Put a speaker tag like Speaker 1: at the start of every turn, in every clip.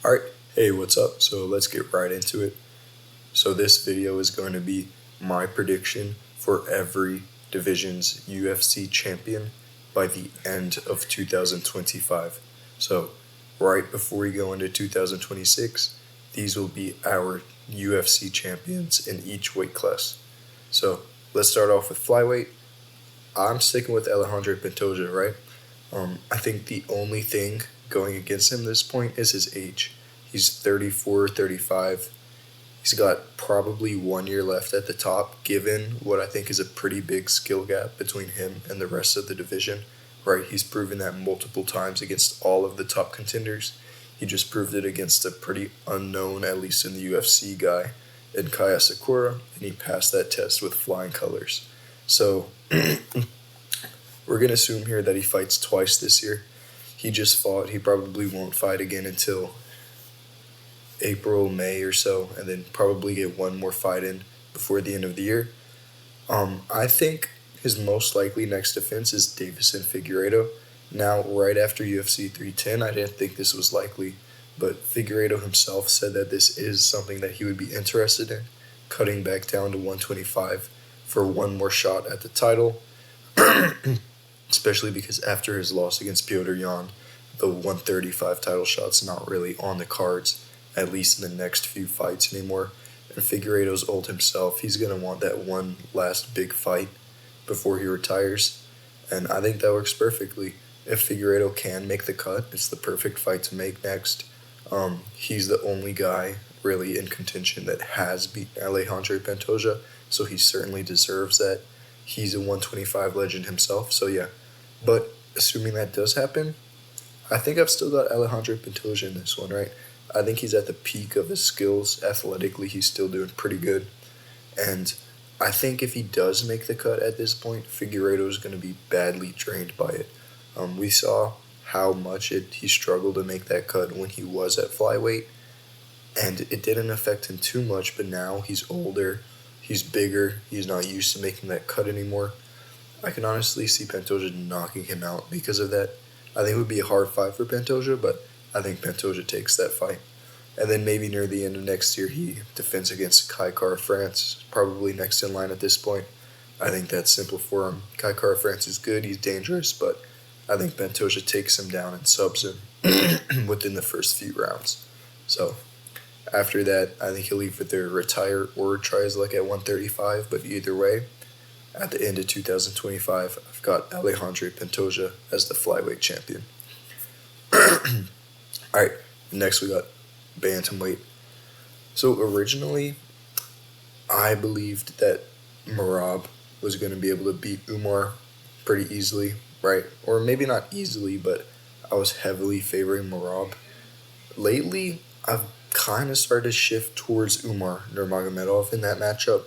Speaker 1: Alright, hey, what's up? So let's get right into it. So this video is going to be my prediction for every division's UFC champion by the end of 2025. So right before we go into 2026, these will be our UFC champions in each weight class. So let's start off with Flyweight. I'm sticking with Alexandre Pantoja, right? I think the only thing going against him at this point is his age. He's 34, 35. He's got probably 1 year left at the top, given what I think is a pretty big skill gap between him and the rest of the division, right? He's proven that multiple times against all of the top contenders. He just proved it against a pretty unknown, at least in the UFC, guy in Kaya Sakura, and he passed that test with flying colors. So we're going to assume here that he fights twice this year. He just fought. He probably won't fight again until April, May or so, and then probably get one more fight in before the end of the year. I think his most likely next defense is Deiveson Figueiredo. Now, right after UFC 310, I didn't think this was likely, but Figueiredo himself said that this is something that he would be interested in, cutting back down to 125 for one more shot at the title, especially because after his loss against Petr Yan, the 135 title shot's not really on the cards, at least in the next few fights anymore. And Figueiredo's old himself. He's going to want that one last big fight before he retires. And I think that works perfectly. If Figueiredo can make the cut, it's the perfect fight to make next. He's the only guy really in contention that has beaten Alexandre Pantoja, so he certainly deserves that. He's a 125 legend himself, so yeah. But assuming that does happen, I think I've still got Alexandre Pantoja in this one, right? I think he's at the peak of his skills. Athletically, he's still doing pretty good. And I think if he does make the cut at this point, Figueiredo is going to be badly drained by it. We saw how much he struggled to make that cut when he was at Flyweight. And it didn't affect him too much, but now he's older, he's bigger, he's not used to making that cut anymore. I can honestly see Pantoja knocking him out because of that. I think it would be a hard fight for Pantoja, but I think Pantoja takes that fight. And then maybe near the end of next year, he defends against Kai Kara-France, probably next in line at this point. I think that's simple for him. Kai Kara-France is good, he's dangerous, but I think Pantoja takes him down and subs him within the first few rounds. So after that, I think he'll either retire or try his luck at 135, but either way, at the end of 2025, I've got Alexandre Pantoja as the Flyweight champion. Alright, next we got Bantamweight. So originally, I believed that Merab was going to be able to beat Umar pretty easily, right? Or maybe not easily, but I was heavily favoring Merab. Lately, I've kind of started to shift towards Umar Nurmagomedov in that matchup,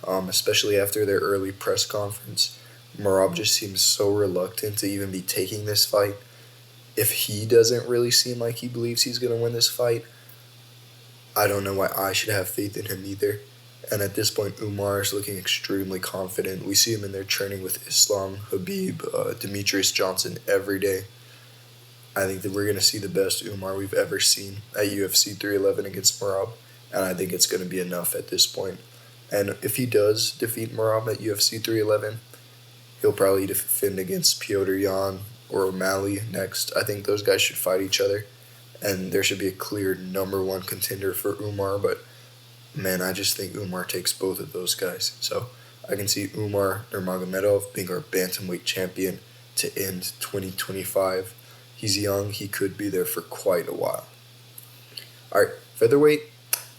Speaker 1: especially after their early press conference. Merab just seems so reluctant to even be taking this fight. If he doesn't really seem like he believes he's going to win this fight, I don't know why I should have faith in him either. And at this point, Umar is looking extremely confident. We see him in there training with Islam, Khabib, Demetrius Johnson every day. I think that we're going to see the best Umar we've ever seen at UFC 311 against Merab, and I think it's going to be enough at this point. And if he does defeat Merab at UFC 311, he'll probably defend against Petr Yan or O'Malley next. I think those guys should fight each other, and there should be a clear number one contender for Umar, but man, I just think Umar takes both of those guys. So I can see Umar Nurmagomedov being our bantamweight champion to end 2025. He's young, he could be there for quite a while. Alright, Featherweight.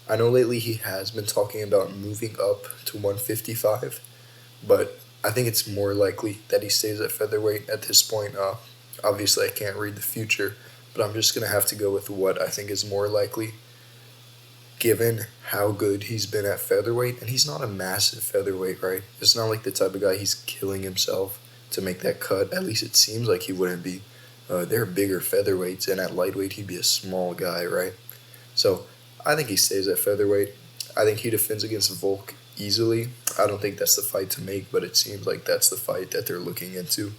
Speaker 1: I know lately he has been talking about moving up to 155, but I think it's more likely that he stays at Featherweight at this point. Obviously, I can't read the future, but I'm just going to have to go with what I think is more likely, given how good he's been at Featherweight. And he's not a massive featherweight, right? It's not like the type of guy he's killing himself to make that cut. At least it seems like he wouldn't be. They're bigger featherweights, and at lightweight, he'd be a small guy, right? So I think he stays at featherweight. I think he defends against Volk easily. I don't think that's the fight to make, but it seems like that's the fight that they're looking into.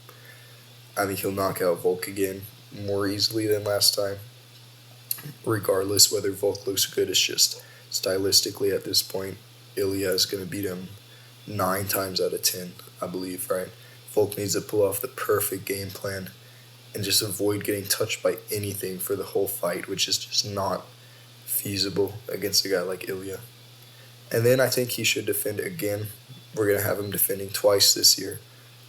Speaker 1: I think he'll knock out Volk again more easily than last time. regardless whether Volk looks good, it's just stylistically at this point, Ilya is going to beat him 9 times out of 10, I believe, right? Volk needs to pull off the perfect game plan and just avoid getting touched by anything for the whole fight, which is just not feasible against a guy like Ilya. And then I think he should defend again. We're going to have him defending twice this year.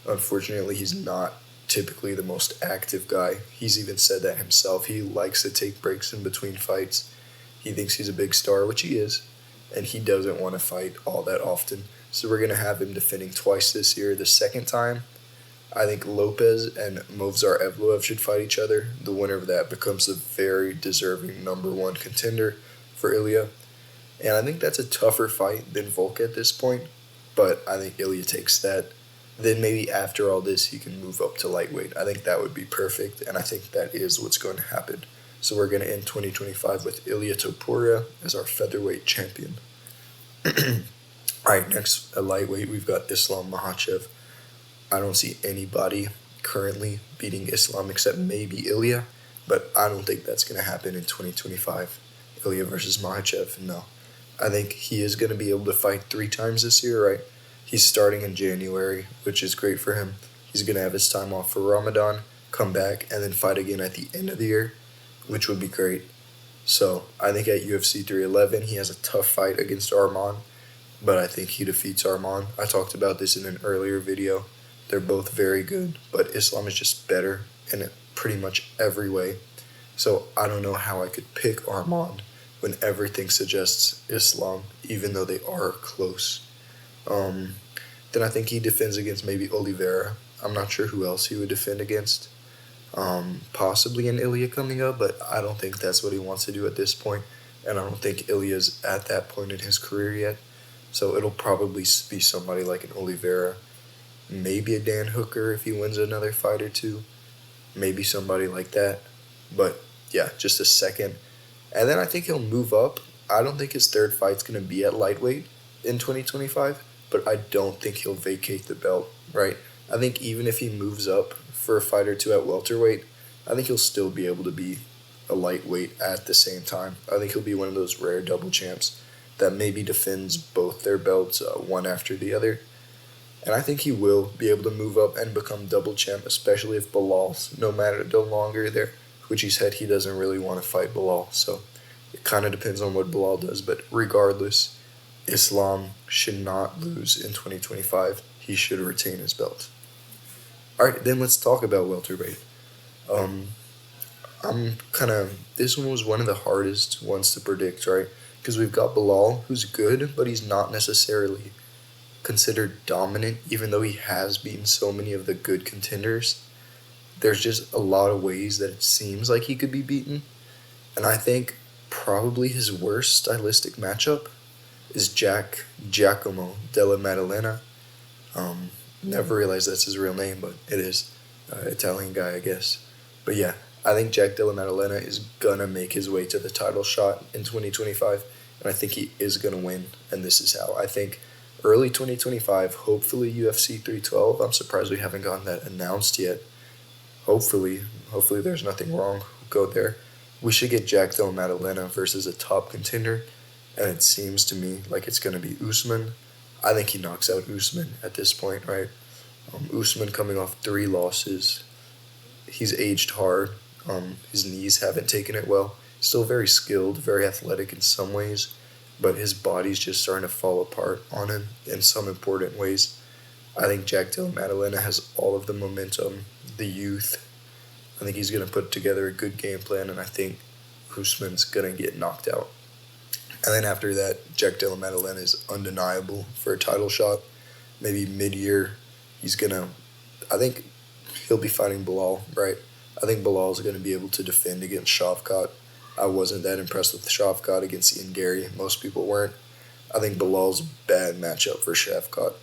Speaker 1: Unfortunately, he's not typically the most active guy. He's even said that himself. He likes to take breaks in between fights. He thinks he's a big star, which he is, and he doesn't want to fight all that often. So we're going to have him defending twice this year. The second time, I think Lopez and Movsar Evloev should fight each other. The winner of that becomes a very deserving number 1 contender for Ilya. And I think that's a tougher fight than Volk at this point, but I think Ilya takes that. Then maybe after all this, he can move up to lightweight. I think that would be perfect, and I think that is what's going to happen. So we're going to end 2025 with Ilya Topuria as our featherweight champion. All right, next at lightweight, we've got Islam Makhachev. I don't see anybody currently beating Islam except maybe Ilya, but I don't think that's going to happen in 2025. Ilya versus Makhachev, no. I think he is going to be able to fight 3 times this year, right? He's starting in January, which is great for him. He's going to have his time off for Ramadan, come back, and then fight again at the end of the year, which would be great. So I think at UFC 311, he has a tough fight against Arman, but I think he defeats Arman. I talked about this in an earlier video. They're both very good, but Islam is just better in pretty much every way. So I don't know how I could pick Arman when everything suggests Islam, even though they are close. Then I think he defends against maybe Oliveira. I'm not sure who else he would defend against. Possibly an Ilya coming up, but I don't think that's what he wants to do at this point, and I don't think Ilya's at that point in his career yet. So it'll probably be somebody like an Oliveira, maybe a Dan Hooker if he wins another fight or 2, maybe somebody like that. But yeah, just a second. And then I think he'll move up. I don't think his 3rd fight's going to be at lightweight in 2025, but I don't think he'll vacate the belt, right? I think even if he moves up for a fight or 2 at welterweight, I think he'll still be able to be a lightweight at the same time. I think he'll be one of those rare double champs that maybe defends both their belts one after the other. And I think he will be able to move up and become double champ, especially if Bilal's no longer there, which he said he doesn't really want to fight Belal. So it kind of depends on what Belal does. But regardless, Islam should not lose in 2025. He should retain his belt. All right, then let's talk about welterweight. This one was one of the hardest ones to predict, right? Because we've got Belal, who's good, but he's not necessarily considered dominant, even though he has beaten so many of the good contenders. There's just a lot of ways that it seems like he could be beaten. And I think probably his worst stylistic matchup is Giacomo Della Maddalena. Never realized that's his real name, but it is. Italian guy, I guess. But yeah, I think Jack Della Maddalena is going to make his way to the title shot in 2025, and I think he is going to win, and this is how. I think early 2025, hopefully UFC 312. I'm surprised we haven't gotten that announced yet. Hopefully there's nothing wrong. We'll go there. We should get Jack Della Maddalena versus a top contender, and it seems to me like it's going to be Usman. I think he knocks out Usman at this point, right? Usman coming off 3 losses. He's aged hard. His knees haven't taken it well. Still very skilled, very athletic in some ways, but his body's just starting to fall apart on him in some important ways. I think Jack Della Maddalena has all of the momentum, the youth. I think he's going to put together a good game plan, and I think Usman's going to get knocked out. And then after that, Jack Della Maddalena is undeniable for a title shot. Maybe mid-year, I think he'll be fighting Belal, right? I think Belal's going to be able to defend against Shavkat. I wasn't that impressed with Shavkat against Ian Gary. Most people weren't. I think Belal's a bad matchup for Shavkat.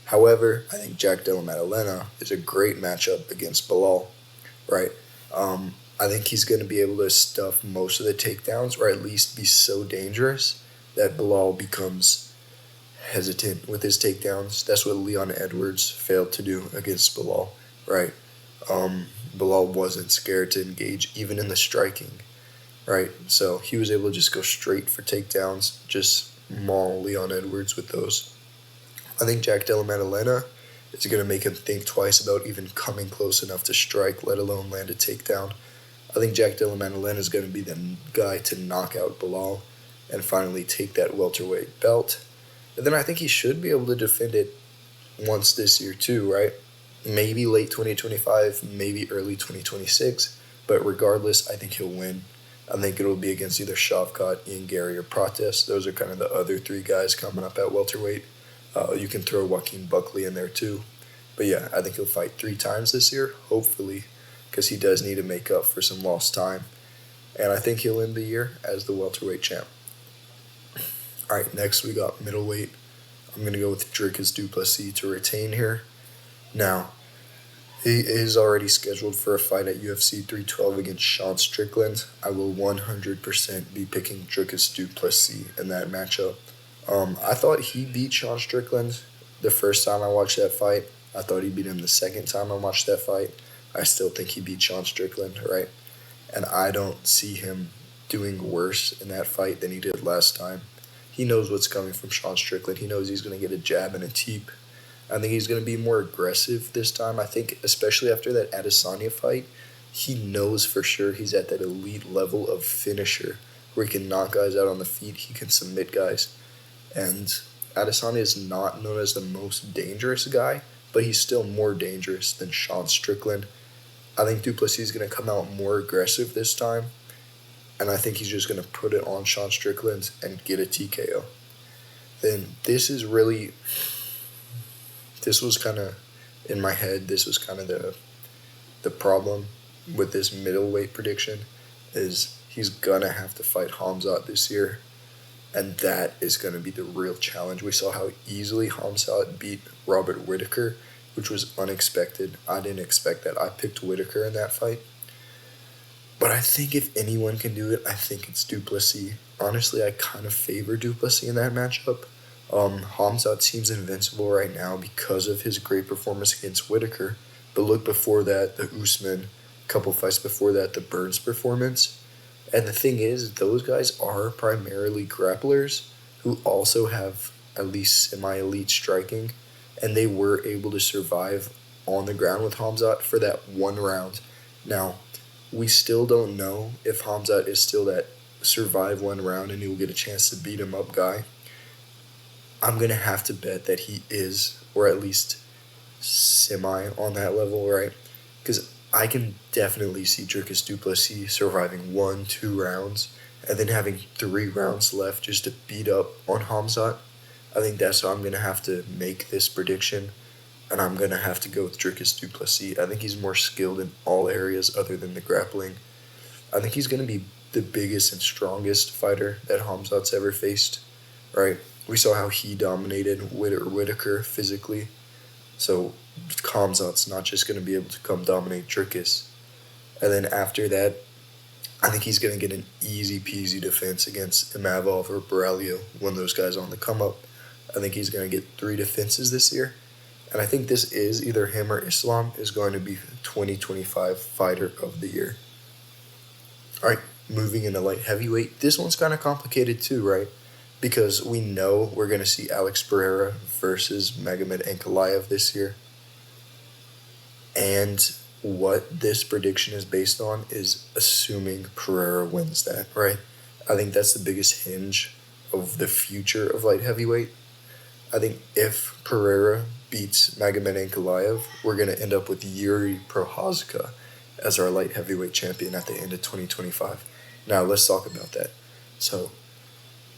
Speaker 1: However, I think Jack Della Maddalena is a great matchup against Belal, right? I think he's going to be able to stuff most of the takedowns, or at least be so dangerous that Belal becomes hesitant with his takedowns. That's what Leon Edwards failed to do against Belal, right? Belal wasn't scared to engage even in the striking, right? So he was able to just go straight for takedowns, just maul Leon Edwards with those. I think Jack Della Maddalena is going to make him think twice about even coming close enough to strike, let alone land a takedown. I think Jack Della Maddalena is going to be the guy to knock out Belal and finally take that welterweight belt. And then I think he should be able to defend it once this year too, right? Maybe late 2025, maybe early 2026. But regardless, I think he'll win. I think it'll be against either Shavkat, Ian Gary, or Prates. Those are kind of the other three guys coming up at welterweight. You can throw Joaquin Buckley in there too. But yeah, I think he'll fight 3 times this year, hopefully, because he does need to make up for some lost time. And I think he'll end the year as the welterweight champ. All right, next we got middleweight. I'm going to go with Dricus du Plessis to retain here. Now, he is already scheduled for a fight at UFC 312 against Sean Strickland. I will 100% be picking Dricus du Plessis in that matchup. I thought he beat Sean Strickland the first time I watched that fight. I thought he beat him the second time I watched that fight. I still think he beat Sean Strickland, right? And I don't see him doing worse in that fight than he did last time. He knows what's coming from Sean Strickland. He knows he's going to get a jab and a teep. I think he's going to be more aggressive this time. I think especially after that Adesanya fight, he knows for sure he's at that elite level of finisher where he can knock guys out on the feet, he can submit guys. And Adesanya is not known as the most dangerous guy, but he's still more dangerous than Sean Strickland. I think du Plessis is going to come out more aggressive this time, and I think he's just going to put it on Sean Strickland and get a TKO. Then this was kind of, in my head, this was kind of the problem with this middleweight prediction, is he's going to have to fight Khamzat this year, and that is going to be the real challenge. We saw how easily Khamzat beat Robert Whittaker, which was unexpected. I didn't expect that. I picked Whittaker in that fight. But I think if anyone can do it, I think it's du Plessis. Honestly, I kind of favor du Plessis in that matchup. Khamzat seems invincible right now because of his great performance against Whittaker. But look before that, the Usman, a couple fights before that, the Burns performance. And the thing is, those guys are primarily grapplers who also have at least semi-elite striking. And they were able to survive on the ground with Khamzat for that one round. Now, we still don't know if Khamzat is still that survive one round and he will get a chance to beat him up guy. I'm going to have to bet that he is, or at least semi on that level, right? Because I can definitely see Dricus du Plessis surviving 1-2 rounds and then having 3 rounds left just to beat up on Khamzat. I think that's how I'm going to have to make this prediction, and I'm going to have to go with Dricus du Plessis. I think he's more skilled in all areas other than the grappling. I think he's going to be the biggest and strongest fighter that Khamzat's ever faced, right? We saw how he dominated Whittaker physically, so Khamzat's not just going to be able to come dominate Dricus. And then after that, I think he's going to get an easy-peasy defense against Imavov or Borrelio, one of those guys on the come-up. I think he's going to get 3 defenses this year. And I think this is either him or Islam is going to be 2025 Fighter of the Year. All right, moving into light heavyweight. This one's kind of complicated too, right? Because we know we're going to see Alex Pereira versus Magomed Ankalaev this year. And what this prediction is based on is assuming Pereira wins that, right? I think that's the biggest hinge of the future of light heavyweight. I think if Pereira beats Magomed Ankalaev, we're going to end up with Jiri Prochazka as our light heavyweight champion at the end of 2025. Now, let's talk about that. So,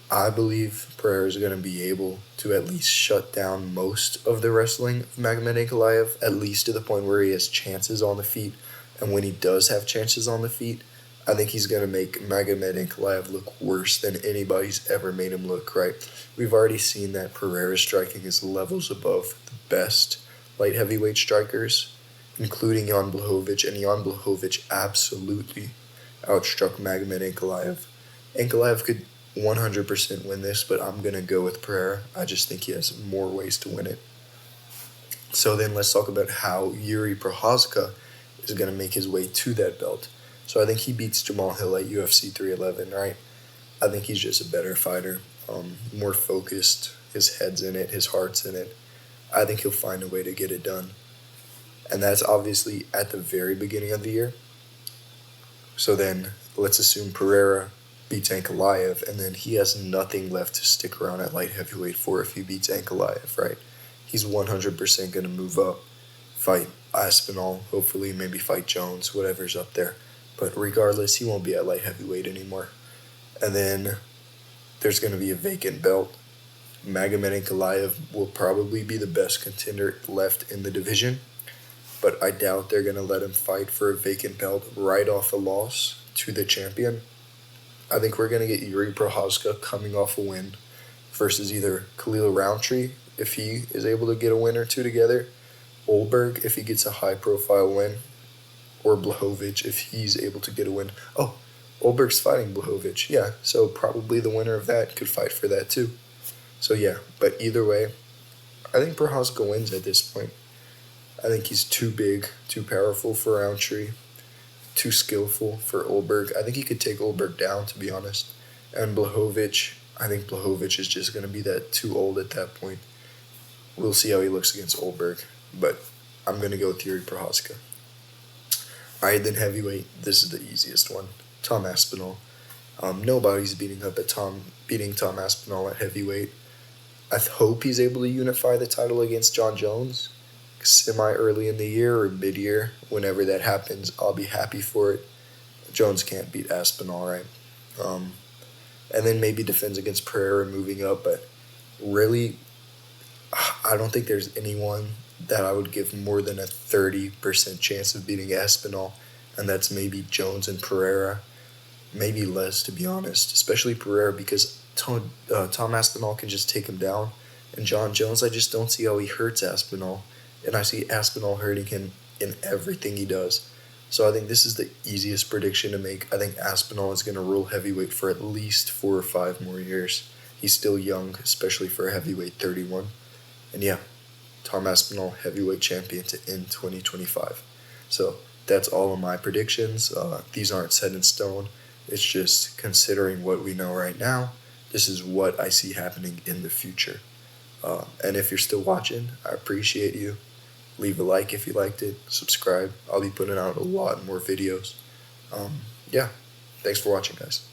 Speaker 1: I believe Pereira is going to be able to at least shut down most of the wrestling of Magomed Ankalaev, at least to the point where he has chances on the feet. And when he does have chances on the feet, I think he's going to make Magomed Ankalaev look worse than anybody's ever made him look, right? We've already seen that Pereira's striking is levels above the best light heavyweight strikers, including Jan Blachowicz, and Jan Blachowicz absolutely outstruck Magomed Ankalaev. Ankalaev could 100% win this, but I'm going to go with Pereira. I just think he has more ways to win it. So then let's talk about how Jiri Prochazka is going to make his way to that belt. So I think he beats Jamal Hill at UFC 311, right? I think he's just a better fighter, more focused. His head's in it, his heart's in it. I think he'll find a way to get it done. And that's obviously at the very beginning of the year. So then let's assume Pereira beats Ankalaev, and then he has nothing left to stick around at light heavyweight for if he beats Ankalaev, right? He's 100% going to move up, fight Aspinall, hopefully maybe fight Jones, whatever's up there. But regardless, he won't be at light heavyweight anymore. And then there's going to be a vacant belt. Magomed Ankalaev will probably be the best contender left in the division, but I doubt they're going to let him fight for a vacant belt right off a loss to the champion. I think we're going to get Jiri Prochazka coming off a win versus either Khalil Roundtree, if he is able to get a win or two together, Olberg, if he gets a high-profile win, or Blachowicz, if he's able to get a win. Oh, Olberg's fighting Blachowicz, yeah, so probably the winner of that could fight for that too. So yeah, but either way, I think Prochazka wins at this point. I think he's too big, too powerful for Roundtree, too skillful for Olberg. I think he could take Olberg down, to be honest. And Blachowicz, I think Blachowicz is just going to be that too old at that point. We'll see how he looks against Olberg, but I'm going to go with Jiri Prochazka. Alright, then heavyweight, this is the easiest one. Tom Aspinall. Nobody's beating Tom Aspinall at heavyweight. I hope he's able to unify the title against John Jones. Semi-early in the year or mid-year, whenever that happens, I'll be happy for it. Jones can't beat Aspinall, right? And then maybe defends against Pereira moving up, but really, I don't think there's anyone that I would give more than a 30% chance of beating Aspinall, and that's maybe Jones and Pereira. Maybe less, to be honest, especially Pereira, because Tom Aspinall can just take him down, and John Jones, I just don't see how he hurts Aspinall, and I see Aspinall hurting him in everything he does. So I think this is the easiest prediction to make. I think Aspinall is going to rule heavyweight for at least 4 or 5 more years. He's still young, especially for a heavyweight 31. And yeah, Tom Aspinall, heavyweight champion to end 2025. So that's all of my predictions. These aren't set in stone. It's just considering what we know right now. This is what I see happening in the future. And if you're still watching, I appreciate you. Leave a like if you liked it. Subscribe. I'll be putting out a lot more videos. Yeah. Thanks for watching, guys.